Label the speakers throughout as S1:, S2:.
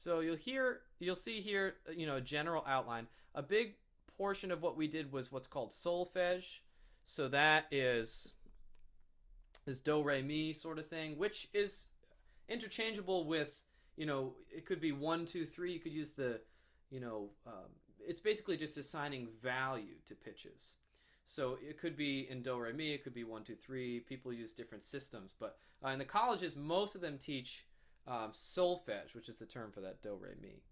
S1: So you'll see here, a general outline. A big portion of what we did was what's called solfege. So that is this do re mi sort of thing, which is interchangeable with, it could be 1 2 3. You could use the, it's basically just assigning value to pitches. So it could be in do re mi, it could be 1 2 3. People use different systems, but in the colleges, most of them teach solfege, which is the term for that do re mi.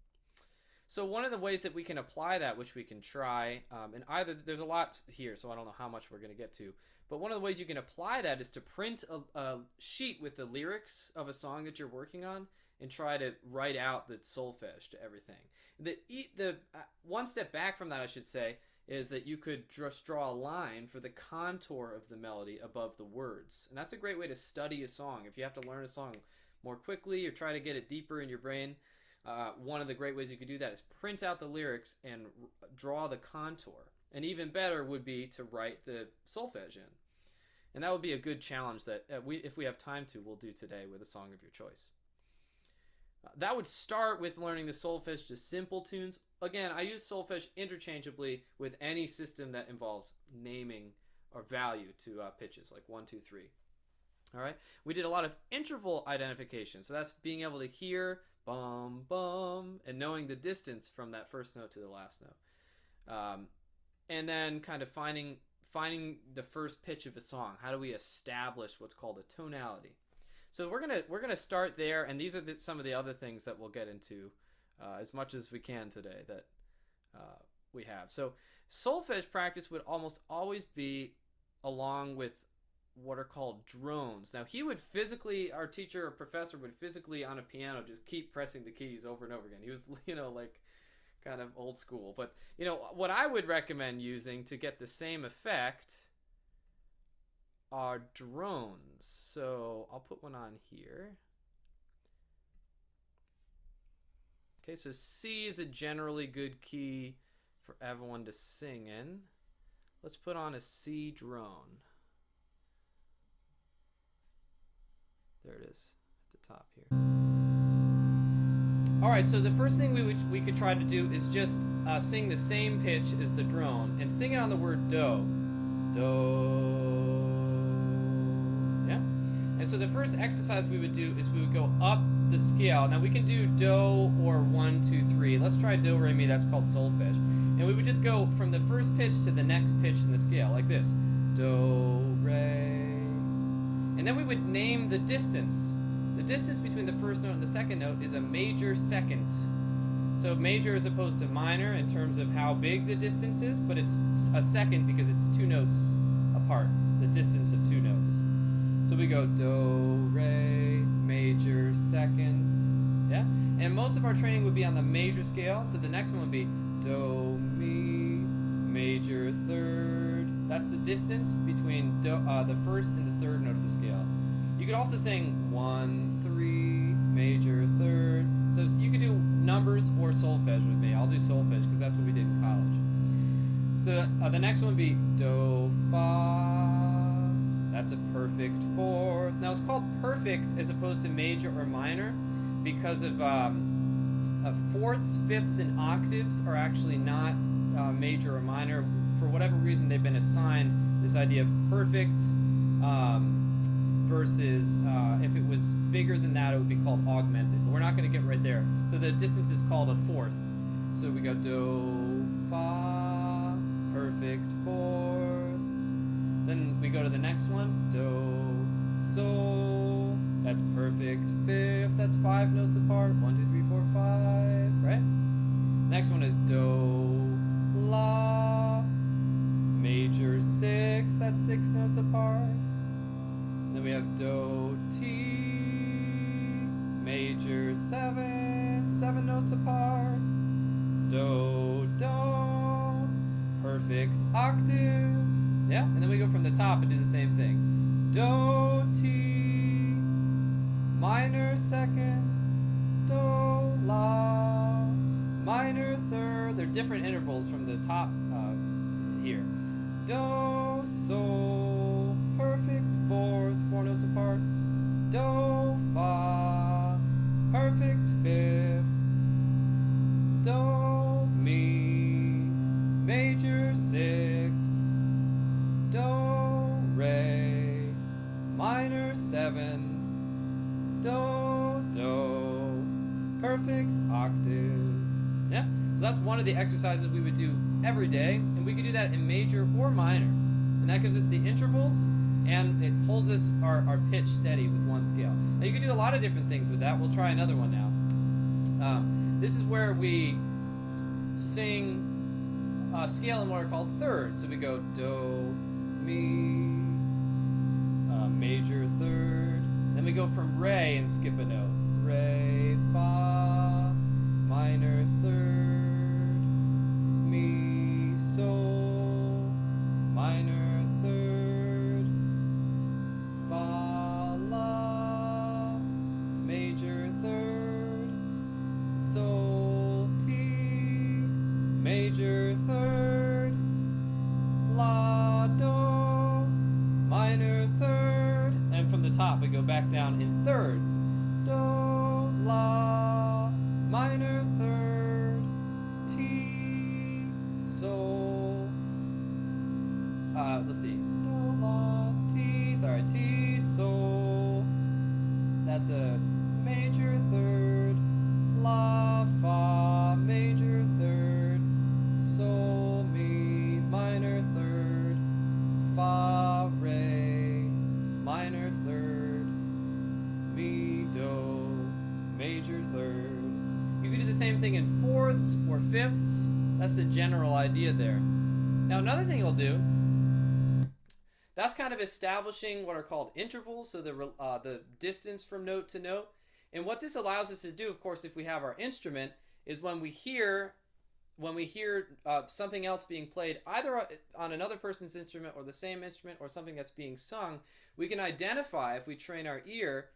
S1: So one of the ways that we can apply that, which we can try, and either there's a lot here, so I don't know how much we're going to get to, but one of the ways you can apply that is to print a sheet with the lyrics of a song that you're working on and try to write out the solfege to everything. The one step back from that, I should say, is that you could just draw a line for the contour of the melody above the words. And that's a great way to study a song. If you have to learn a song more quickly or try to get it deeper in your brain, one of the great ways you could do that is print out the lyrics and draw the contour. And even better would be to write the solfege in. And that would be a good challenge that if we have time to, we'll do today with a song of your choice. That would start with learning the solfege, just simple tunes. Again, I use solfege interchangeably with any system that involves naming or value to pitches, like 1 2 3. All right. We did a lot of interval identification. So that's being able to hear bum, bum, and knowing the distance from that first note to the last note. And then kind of finding the first pitch of a song. How do we establish what's called a tonality? So we're gonna start there, and these are some of the other things that we'll get into as much as we can today that we have. So solfege practice would almost always be along with what are called drones. Now he would physically, our teacher or professor would physically on a piano just keep pressing the keys over and over again. He was, like kind of old school. But, what I would recommend using to get the same effect are drones. So I'll put one on here. Okay, so C is a generally good key for everyone to sing in. Let's put on a C drone. There it is at the top here. All right, so the first thing we could try to do is just sing the same pitch as the drone and sing it on the word do. Do. Yeah? And so the first exercise we would do is we would go up the scale. Now we can do do or 1 2 3. Let's try do re mi. That's called solfege. And we would just go from the first pitch to the next pitch in the scale, like this. Do, re. And then we would name the distance. The distance between the first note and the second note is a major second. So major as opposed to minor in terms of how big the distance is, but it's a second because it's 2 notes apart, the distance of 2 notes. So we go do, re, major, second, yeah? And most of our training would be on the major scale, so the next one would be do, mi, major, third. That's the distance between the first and the third note of the scale. You could also sing 1 3, major, third. So you could do numbers or solfege with me. I'll do solfege because that's what we did in college. So the next one would be do, fa. That's a perfect fourth. Now it's called perfect as opposed to major or minor because of fourths, fifths, and octaves are actually not major or minor. For whatever reason, they've been assigned this idea of perfect versus if it was bigger than that, it would be called augmented. But we're not going to get right there. So the distance is called a fourth. So we go do, fa, perfect fourth. Then we go to the next one, do, sol. That's perfect fifth. That's 5 notes apart. 1 2 3 4 5. Right? Next one is do, la. Major 6, that's 6 notes apart. Then we have do, ti, major 7, 7 notes apart. Do, do, perfect octave. Yeah, and then we go from the top and do the same thing. Do, ti, minor second, do, la, minor third. They're different intervals from the top here. Do, sol, perfect fourth, 4 notes apart. Do, fa, perfect fifth. perfect octave. Yeah, so that's one of the exercises we would do every day, and we could do that in major or minor. And that gives us the intervals, and it holds us our pitch steady with one scale. Now you can do a lot of different things with that. We'll try another one now. This is where we sing a scale in what are called thirds. So we go do, mi, major third. Then we go from re and skip a note. Re, fa, minor third, mi, sol, minor third, fa, la, major third, sol, ti, major third, la, do, minor third, and from the top we go back down in thirds. Do, la, minor third, ti, sol. Let's see. Do, la, ti. Sorry, ti, sol. That's a major third. La, fa, major third. Sol, mi, minor third. Fa, re, minor third. Mi, do, major third. You could do the same thing in fourths or fifths. That's the general idea there. Now another thing you'll do, that's kind of establishing what are called intervals, so the distance from note to note. And what this allows us to do, of course, if we have our instrument, is when we hear something else being played, either on another person's instrument or the same instrument or something that's being sung, we can identify, if we train our ear,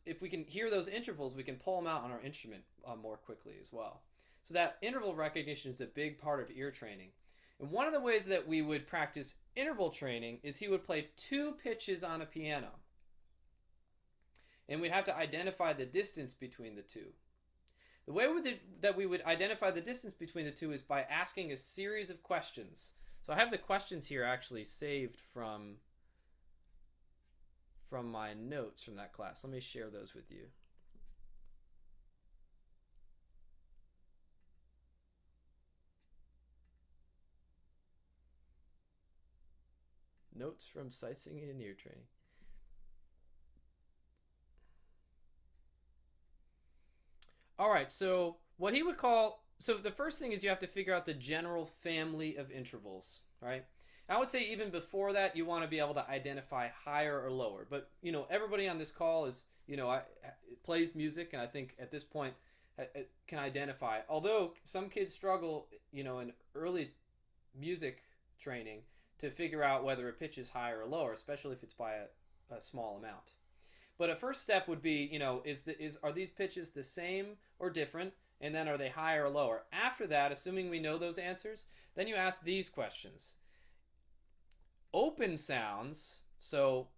S1: if we can hear those intervals, we can pull them out on our instrument more quickly as well. So that interval recognition is a big part of ear training. And one of the ways that we would practice interval training is he would play 2 pitches on a piano. And we'd have to identify the distance between the two. The way that we would identify the distance between the two is by asking a series of questions. So I have the questions here actually saved from my notes from that class. Let me share those with you. Notes from sight singing and ear training. All right, so what he would call, so the first thing is you have to figure out the general family of intervals, right? I would say even before that, you want to be able to identify higher or lower. But, everybody on this call is, plays music, and I think at this point can identify. Although some kids struggle, in early music training to figure out whether a pitch is higher or lower, especially if it's by a small amount. But a first step would be, are these pitches the same or different? And then are they higher or lower? After that, assuming we know those answers, then you ask these questions. Open sounds, so,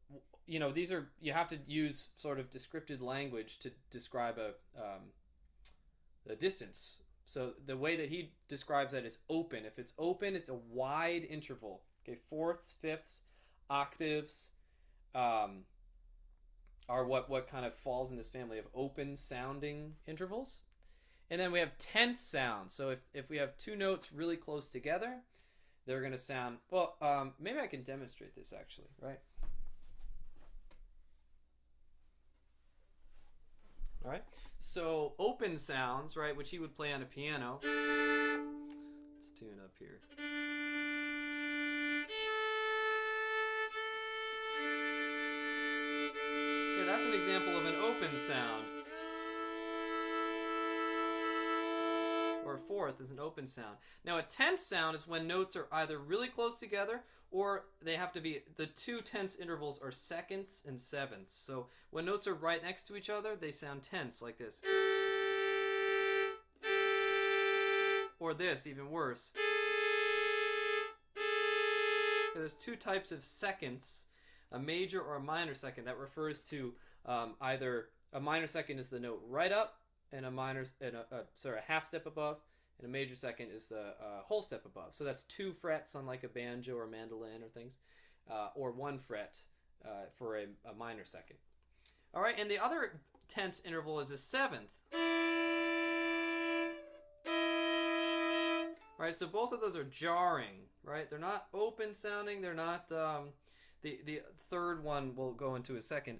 S1: these are, you have to use sort of descriptive language to describe the distance. So the way that he describes that is open. If it's open, it's a wide interval. Okay, fourths, fifths, octaves, are what kind of falls in this family of open sounding intervals. And then we have tense sounds. So if we have 2 notes really close together, they're going to sound, well, maybe I can demonstrate this actually, right? All right, so open sounds, right, which he would play on a piano. Let's tune up here. Yeah, that's an example of an open sound. Or a fourth is an open sound. Now a tense sound is when notes are either really close together or they have to be, the 2 tense intervals are seconds and sevenths. So when notes are right next to each other, they sound tense like this. Or this, even worse. There's 2 types of seconds, a major or a minor second. That refers to either a minor second is the note right up, and a half step above, and a major second is the whole step above. So that's 2 frets on like a banjo or mandolin or things, or 1 fret for a minor second. All right, and the other tense interval is a seventh. right? So both of those are jarring, right? They're not open sounding. They're not. The third one we'll go into a second.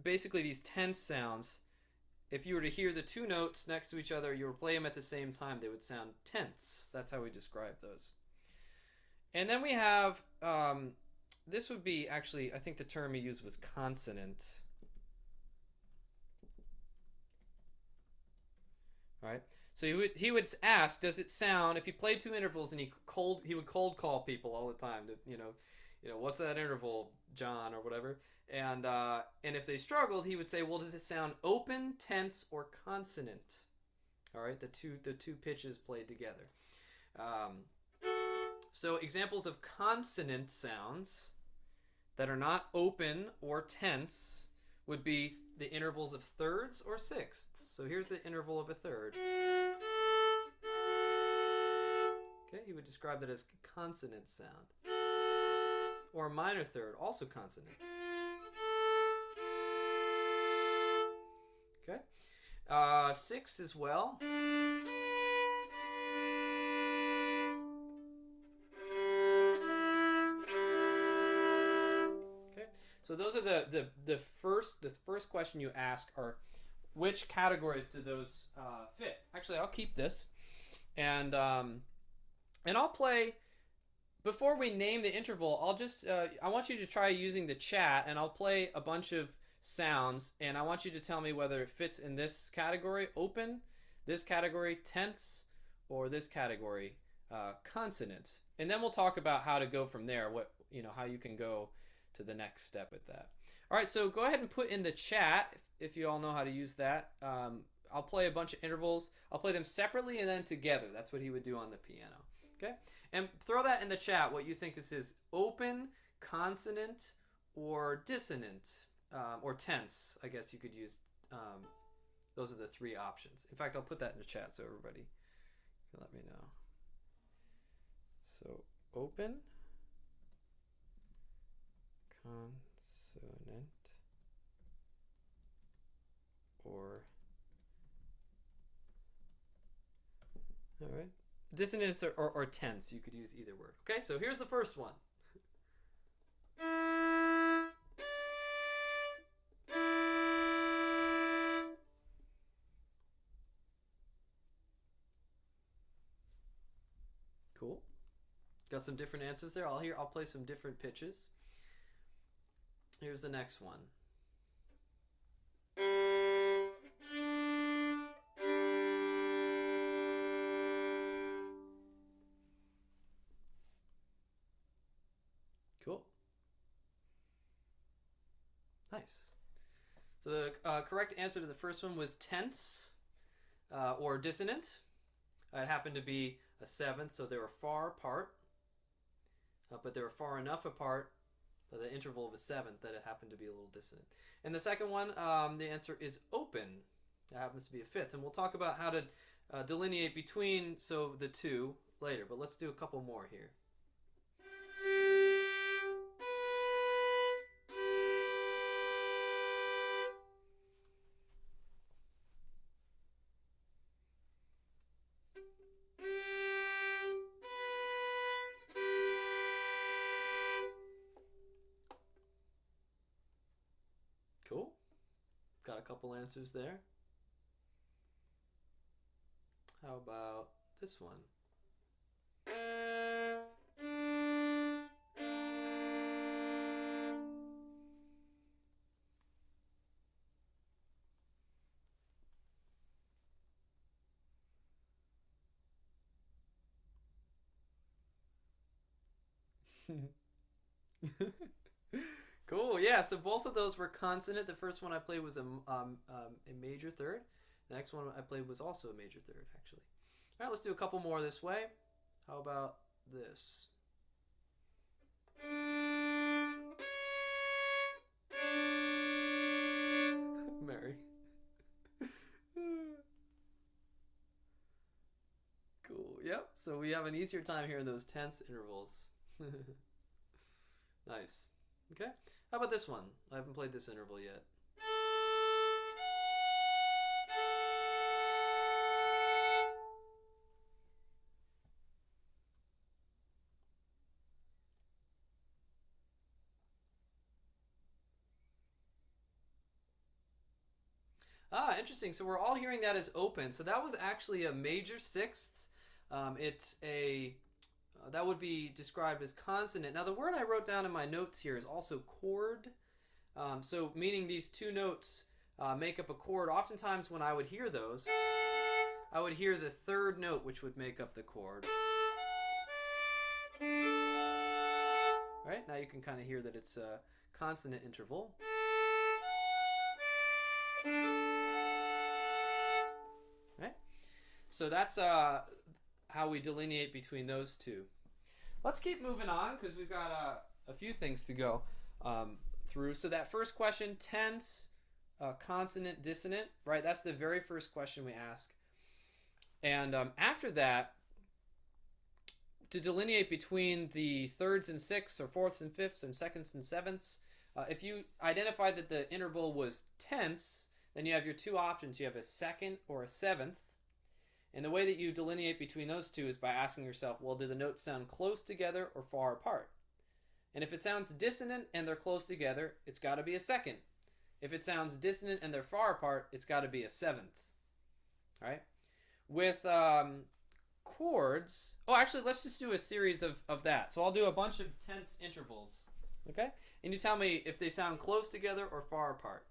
S1: Basically, these tense sounds. If you were to hear the two notes next to each other, you were play them at the same time, they would sound tense. That's how we describe those. And then we have this would be actually, I think the term he used was consonant. Right? So he would ask, does it sound, if he played two intervals and he would cold call people all the time to, what's that interval, John, or whatever. And if they struggled, he would say, well, does it sound open, tense, or consonant? All right, the two pitches played together. So examples of consonant sounds that are not open or tense would be the intervals of thirds or sixths. So here's the interval of a third. Okay, he would describe that as consonant sound. Or a minor third, also consonant. Okay. Six as well. Okay. So those are the first question you ask are which categories do those fit? Actually, I'll keep this, and I'll play. Before we name the interval, I'll just I want you to try using the chat, and I'll play a bunch of sounds, and I want you to tell me whether it fits in this category, open, this category, tense, or this category, consonant. And then we'll talk about how to go from there, how you can go to the next step with that. All right, so go ahead and put in the chat if you all know how to use that. I'll play a bunch of intervals. I'll play them separately and then together. That's what he would do on the piano. Okay? And throw that in the chat, what you think this is, open, consonant, or dissonant, or tense. I guess you could use, those are the three options. In fact, I'll put that in the chat so everybody can let me know. So, open, consonant, or, all right. Dissonance or tense, you could use either word. Okay, so here's the first one. Cool. Got some different answers there. I'll play some different pitches. Here's the next one. Cool. Nice. So the correct answer to the first one was tense or dissonant. It happened to be a seventh, so they were far apart. But they were far enough apart by the interval of a seventh that it happened to be a little dissonant. And the second one, the answer is open. That happens to be a fifth. And we'll talk about how to delineate between the two later. But let's do a couple more here. Cool. Got a couple answers there. How about this one? Cool. Yeah. So both of those were consonant. The first one I played was a major third. The next one I played was also a major third, actually. All right. Let's do a couple more this way. How about this? Mary. Cool. Yep. So we have an easier time here in those tense intervals. Nice. Okay. How about this one? I haven't played this interval yet. Ah, interesting. So we're all hearing that as open. So that was actually a major sixth. It's a that would be described as consonant. Now the word I wrote down in my notes here is also chord. So meaning these two notes make up a chord. Oftentimes when I would hear those, I would hear the third note which would make up the chord. Right? Now you can kind of hear that it's a consonant interval. Right? So that's how we delineate between those two. Let's keep moving on because we've got a few things to go through. So that first question, tense, consonant, dissonant, right? That's the very first question we ask. And after that, to delineate between the thirds and sixths or fourths and fifths and seconds and sevenths, if you identify that the interval was tense, then you have your two options. You have a second or a seventh. And the way that you delineate between those two is by asking yourself, well, do the notes sound close together or far apart? And if it sounds dissonant and they're close together, it's got to be a second. If it sounds dissonant and they're far apart, it's got to be a seventh. All right? With chords, oh, actually, let's just do a series of that. So I'll do a bunch of tense intervals, okay? And you tell me if they sound close together or far apart.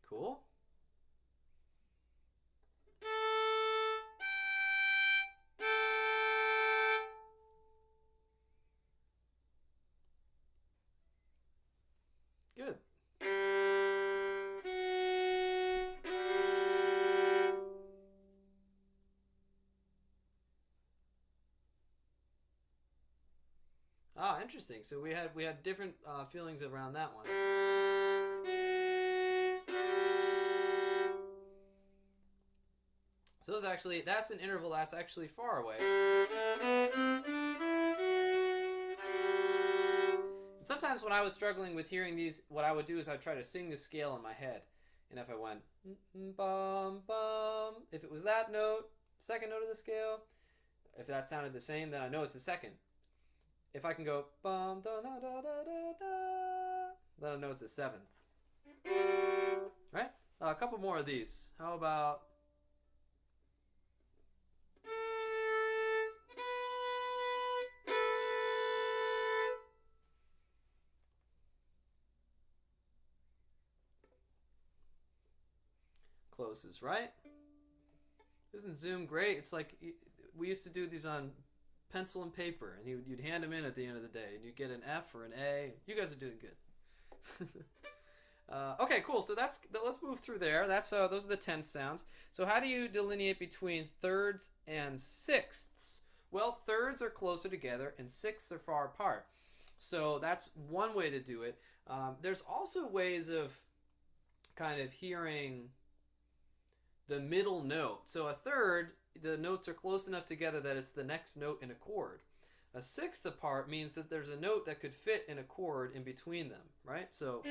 S1: Cool. Good. Ah, interesting. So we had different feelings around that one. So that's an interval that's actually far away. And sometimes when I was struggling with hearing these, what I would do is I'd try to sing the scale in my head. And if I went bum bum, if it was that note, second note of the scale, if that sounded the same, then I know it's the second. If I can go bum da da da da da, then I know it's a seventh. Right? A couple more of these. How about closes, right? Isn't Zoom great? It's like we used to do these on pencil and paper, and you'd hand them in at the end of the day, and you'd get an F or an A. You guys are doing good. Okay, cool. So let's move through there. That's those are the tense sounds. So how do you delineate between thirds and sixths? Well, thirds are closer together, and sixths are far apart. So that's one way to do it. There's also ways of kind of hearing the middle note. So a third, the notes are close enough together that it's the next note in a chord. A sixth apart means that there's a note that could fit in a chord in between them, right? So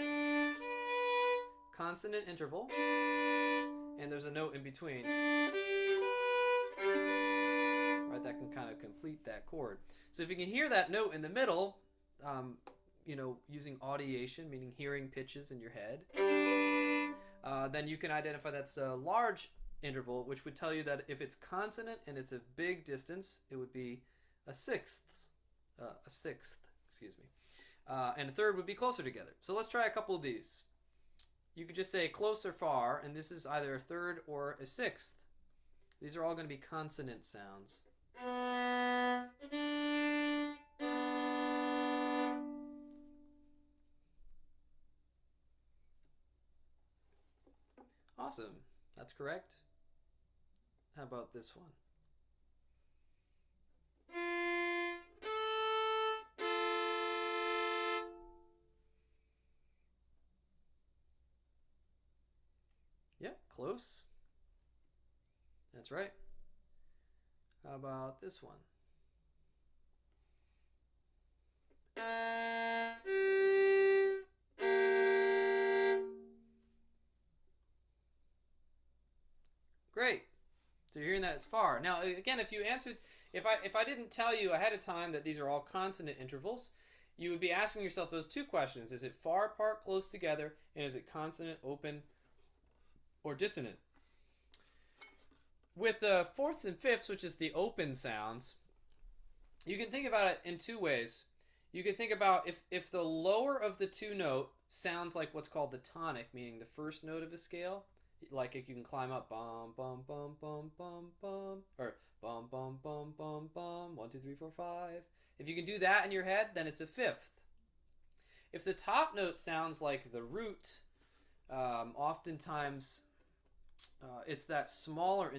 S1: consonant interval, and there's a note in between, right? That can kind of complete that chord. So if you can hear that note in the middle, using audiation, meaning hearing pitches in your head, then you can identify that's a large interval, which would tell you that if it's consonant and it's a big distance, it would be a sixth, excuse me. And a third would be closer together. So let's try a couple of these. You could just say close or far, and this is either a third or a sixth. These are all going to be consonant sounds. Awesome. That's correct. How about this one? Yep, close. That's right. How about this one? Great. So you're hearing that it's far. Now, again, if you answered, if I didn't tell you ahead of time that these are all consonant intervals, you would be asking yourself those two questions: is it far apart, close together, and is it consonant, open, or dissonant? With the fourths and fifths, which is the open sounds, you can think about it in two ways. You can think about if the lower of the two note sounds like what's called the tonic, meaning the first note of a scale, like if you can climb up bum bum bum bum bum bum, or bum bum bum bum bum 1 2 3 4 5. If you can do that in your head, then it's a fifth. If the top note sounds like the root, oftentimes it's that smaller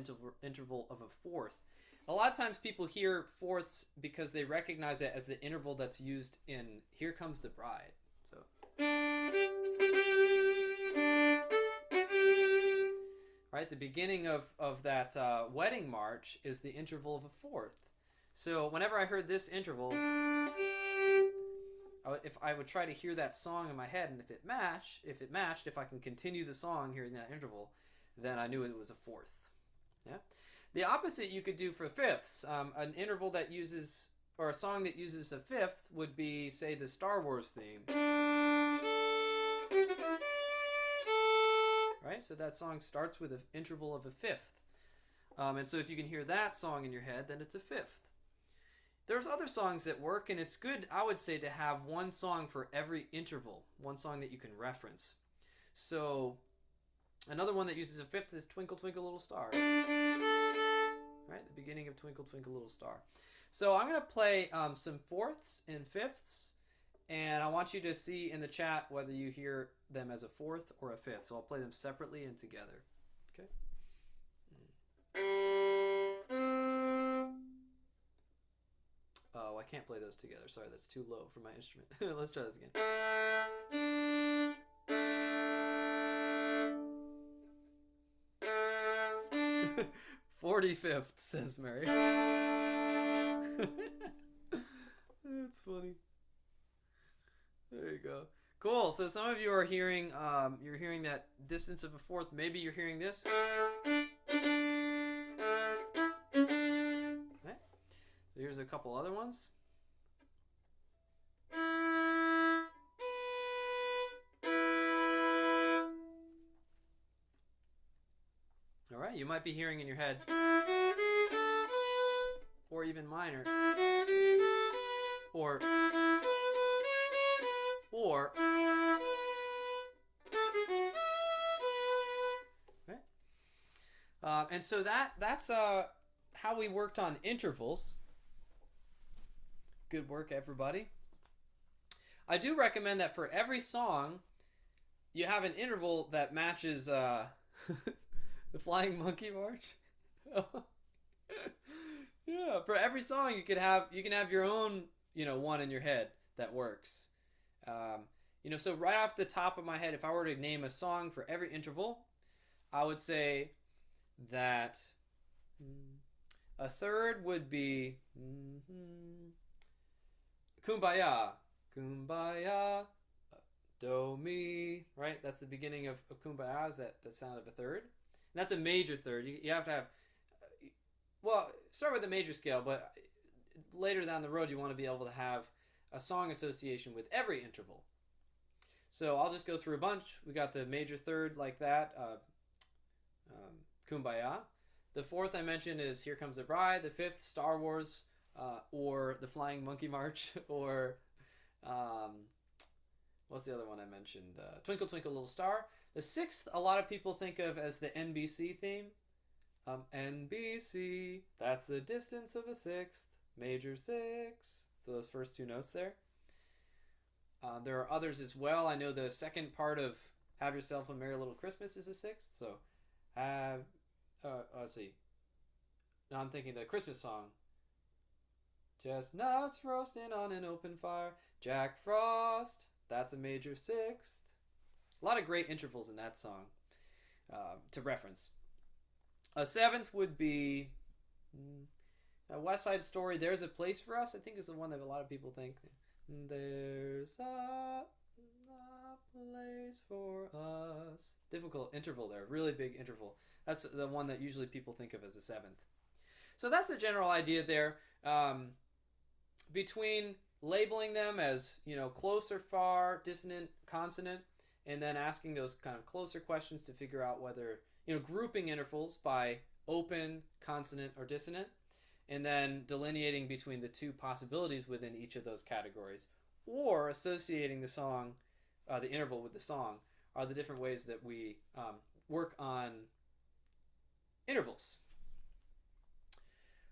S1: interval of a fourth. A lot of times people hear fourths because they recognize it as the interval that's used in Here Comes the Bride. So, right, the beginning of that wedding march is the interval of a fourth. So whenever I heard this interval, if I would try to hear that song in my head, and if it matched, if I can continue the song hearing that interval, then I knew it was a fourth. Yeah. The opposite you could do for fifths. An interval that uses, or a song that uses a fifth would be, say, the Star Wars theme. Right? So that song starts with an interval of a fifth. And so if you can hear that song in your head, then it's a fifth. There's other songs that work, and it's good, I would say, to have one song for every interval, one song that you can reference. So another one that uses a fifth is Twinkle Twinkle Little Star. Right, the beginning of Twinkle Twinkle Little Star. So I'm going to play some fourths and fifths, and I want you to see in the chat whether you hear them as a fourth or a fifth. So I'll play them separately and together. Okay. Oh, I can't play those together. Sorry, that's too low for my instrument. Let's try this again. 45th, says Mary. That's funny. There you go. Cool. So some of you are hearing, you're hearing that distance of a fourth. Maybe you're hearing this. Okay. So here's a couple other ones. All right, you might be hearing in your head, or even minor, or, right? And so that's how we worked on intervals. Good work, everybody. I do recommend that for every song, you have an interval that matches the Flying Monkey March. Yeah, for every song you can have your own, one in your head that works. So right off the top of my head, if I were to name a song for every interval, I would say that a third would be Kumbaya, Kumbaya, Do Mi, right? That's the beginning of Kumbaya, is that the sound of a third. And that's a major third. You have to have, well, start with the major scale, but later down the road you want to be able to have a song association with every interval. So I'll just go through a bunch. We got the major third like that, Kumbaya. The fourth I mentioned is Here Comes the Bride. The fifth, Star Wars, or the Flying Monkey March, or what's the other one I mentioned? Twinkle Twinkle Little Star. The sixth, a lot of people think of as the NBC theme. NBC, that's the distance of a sixth, major six. So those first two notes there. There are others as well. I know the second part of Have Yourself a Merry Little Christmas is a sixth. So let's see. Now I'm thinking the Christmas song. Chestnuts roasting on an open fire, Jack Frost, that's a major sixth. A lot of great intervals in that song to reference. A seventh would be a West Side Story, There's a Place for Us, I think is the one that a lot of people think. There's a place for us. Difficult interval there, really big interval. That's the one that usually people think of as a seventh. So that's the general idea there. Between labeling them as, you know, close or far, dissonant, consonant, and then asking those kind of closer questions to figure out whether, you know, grouping intervals by open, consonant, or dissonant, and then delineating between the two possibilities within each of those categories, or associating the song, the interval with the song, are the different ways that we work on intervals.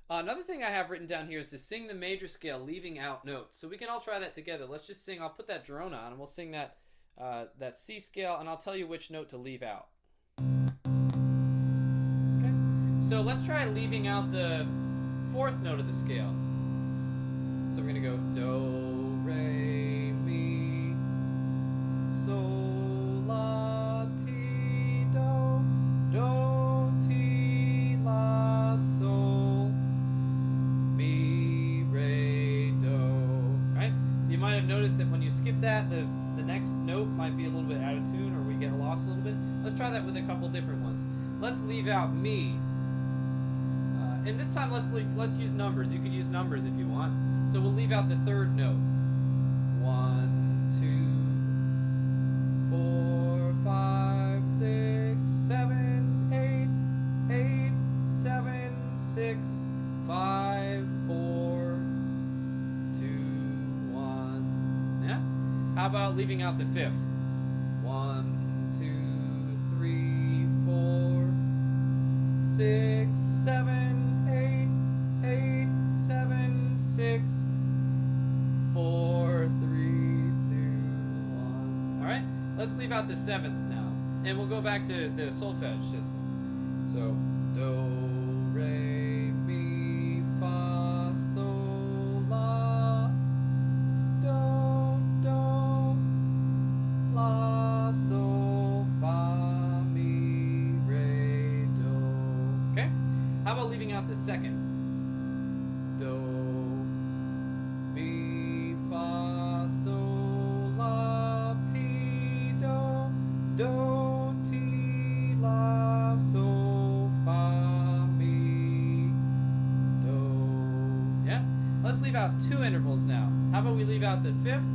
S1: Another thing I have written down here is to sing the major scale, leaving out notes. So we can all try that together. Let's just sing. I'll put that drone on, and we'll sing that that C scale, and I'll tell you which note to leave out. Okay. So let's try leaving out the fourth note of the scale. So we're gonna go do, re, mi, sol, la, ti, do, do, ti, la, sol, mi, re, do. Right? So you might have noticed that when you skip that, the next note might be a little bit out of tune, or we get lost a little bit. Let's try that with a couple different ones. Let's leave out mi. And this time let's use numbers. You could use numbers if you want. So we'll leave out the third note. 1, 2, 4, 5, 6, 7, 8, 8, 7, 6, 5, 4, 2, 1. Yeah? How about leaving out the fifth? 1, 2, 3, 4, 6, 7, 8, 7, 6, 4, 3, 2, 1. All right, let's leave out the seventh now, and we'll go back to the solfege system. So do, re, mi, fa, sol, la, do, do, la, sol, fa, mi, re, do. Okay. How about leaving out the second? Do, mi, fa, sol, la, ti, do, do, ti, la, sol, fa, mi, do. Yeah? Let's leave out two intervals now. How about we leave out the fifth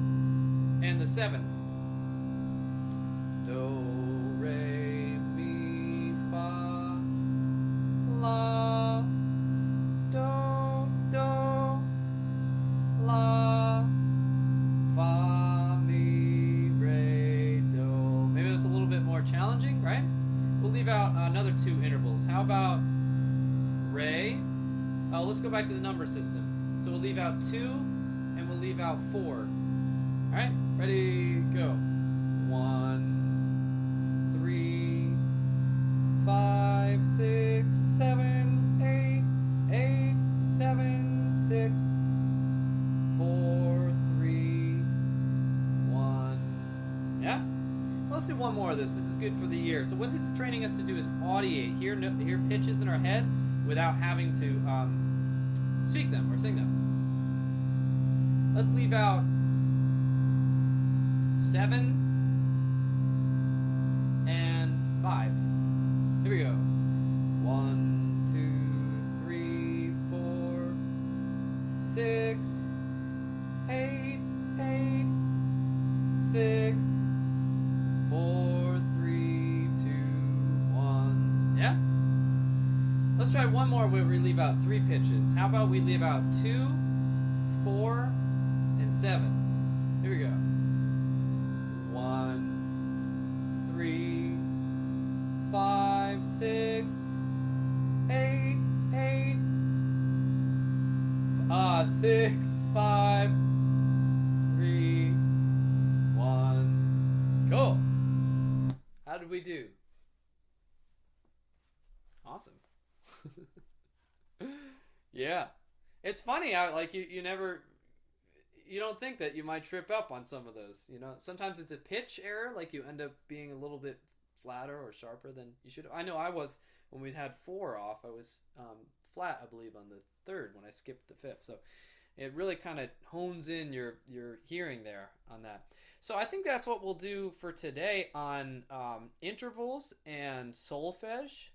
S1: and the seventh? Do, re, mi, fa, la, do, do, la, fa, mi, re, do. Maybe that's a little bit more challenging, right? We'll leave out another two intervals. How about re? Oh, let's go back to the number system. So we'll leave out 2 and we'll leave out 4. All right, ready, go. 1, 3, 5, 6, 7, 8, 8, 7, 6, 4, 3, 1. Yeah? Let's do one more of this. This is good for the ear. So what it's training us to do is audiate, hear pitches in our head without having to speak them or sing them. Let's leave out 7 and 5. Here we go. 1, 2, 3, 4, 6, 8, 8, 6, 4, 3, 2, 1. Yeah? Let's try one more where we leave out 3 pitches. How about we leave out 2, 4, and 7. Here we go. 1, 3, 5, 6, 8, 8, 6, 5, 3, 1. Cool. How did we do? Awesome. Yeah. It's funny how like you never, you don't think that you might trip up on some of those, you know. Sometimes it's a pitch error, like you end up being a little bit flatter or sharper than you should. I know I was, when we had 4 off, I was flat, I believe, on the 3rd when I skipped the 5th. So it really kind of hones in your hearing there on that. So I think that's what we'll do for today on intervals and solfege.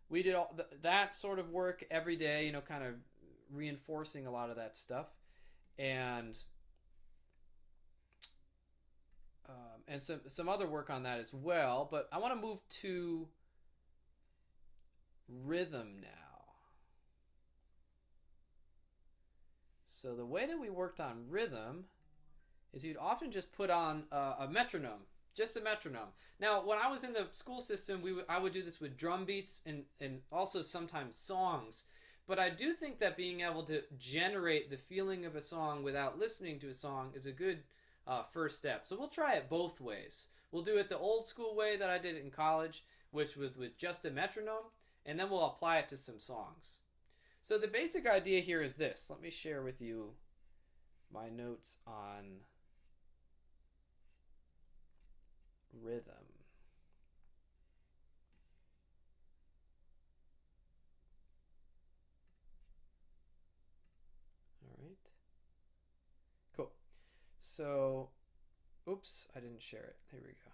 S1: we did all that sort of work every day, you know, kind of reinforcing a lot of that stuff, and and some other work on that as well. But I want to move to rhythm now. So the way that we worked on rhythm is you'd often just put on a metronome, just a metronome. Now, when I was in the school system, I would do this with drum beats and also sometimes songs. But I do think that being able to generate the feeling of a song without listening to a song is a good first step. So we'll try it both ways. We'll do it the old school way that I did it in college, which was with just a metronome, and then we'll apply it to some songs. So the basic idea here is this. Let me share with you my notes on rhythm. All right. Cool. So, oops, I didn't share it. Here we go.